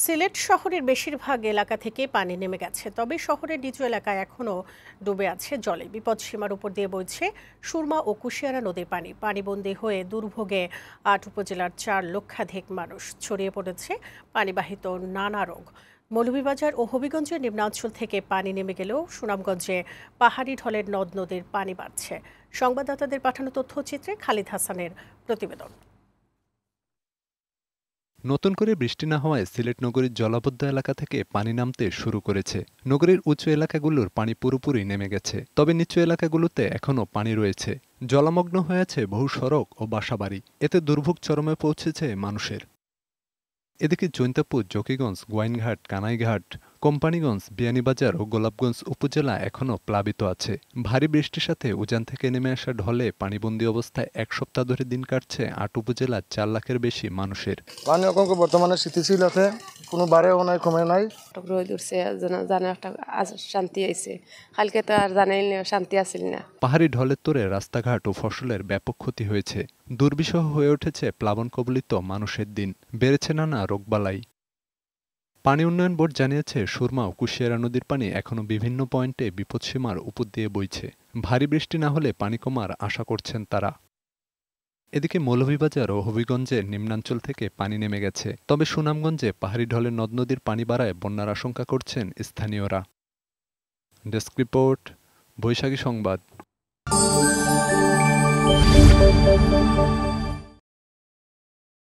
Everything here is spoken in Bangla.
সিলেট শহরের বেশিরভাগ এলাকা থেকে পানি নেমে গেছে, তবে শহরের নিচু এলাকায় এখনও ডুবে আছে জলে। বিপদসীমার উপর দিয়ে বইছে সুরমা ও কুশিয়ারা নদীর পানি। পানিবন্দী হয়ে দুর্ভোগে ৮ উপজেলার ৪ লক্ষাধিক মানুষ। ছড়িয়ে পড়েছে পানিবাহিত নানা রোগ। মৌলভীবাজার ও হবিগঞ্জের নিম্নাঞ্চল থেকে পানি নেমে গেলেও সুনামগঞ্জে পাহাড়ি ঢলের নদ নদীর পানি বাড়ছে। সংবাদদাতাদের পাঠানো তথ্যচিত্রে খালিদ হাসানের প্রতিবেদন। নতুন করে বৃষ্টি না হওয়ায় সিলেট নগরীর জলাবদ্ধ এলাকা থেকে পানি নামতে শুরু করেছে। নগরীর উঁচু এলাকাগুলোর পানি পুরোপুরি নেমে গেছে, তবে নিচু এলাকাগুলোতে এখনও পানি রয়েছে। জলমগ্ন হয়েছে বহু সড়ক ও বাসাবাড়ি। এতে দুর্ভোগ চরমে পৌঁছেছে মানুষের। এদিকে জৈন্তাপুর, জকিগঞ্জ, গোয়াইনঘাট, কানাইঘাট, কোম্পানিগঞ্জ, বিয়ানীবাজার ও গোলাপগঞ্জ উপজেলা এখনও প্লাবিত আছে। ভারী বৃষ্টির সাথে উজান থেকে নেমে আসা ঢলে পানিবন্দী অবস্থায় এক সপ্তাহ ধরে দিন কাটছে ৮ উপজেলার ৪ লাখের বেশি মানুষের। পানি বর্তমানে স্থিতিশীল আছে, কোনো বাড়েও নাই, কমে নাই। রোদ উঠছে, জানে একটা শান্তি আইছে। কালকে তো আর জানাই শান্তি আসিল না। পাহাড়ি ঢলের তোড়ে রাস্তাঘাট ও ফসলের ব্যাপক ক্ষতি হয়েছে। দুর্বিষহ হয়ে উঠেছে প্লাবন কবলিত মানুষের দিন। বেড়েছে নানা রোগবালাই। পানি উন্নয়ন বোর্ড জানিয়েছে, সুরমা ও কুশিয়ারা নদীর পানি এখনও বিভিন্ন পয়েন্টে বিপদসীমার উপর দিয়ে বইছে। ভারী বৃষ্টি না হলে পানি কমার আশা করছেন তারা। এদিকে মৌলভীবাজার ও হবিগঞ্জের নিম্নাঞ্চল থেকে পানি নেমে গেছে, তবে সুনামগঞ্জে পাহাড়ি ঢলের নদ নদীর পানি বাড়ায় বন্যার আশঙ্কা করছেন স্থানীয়রা। ডেস্ক রিপোর্ট, বৈশাখী সংবাদ।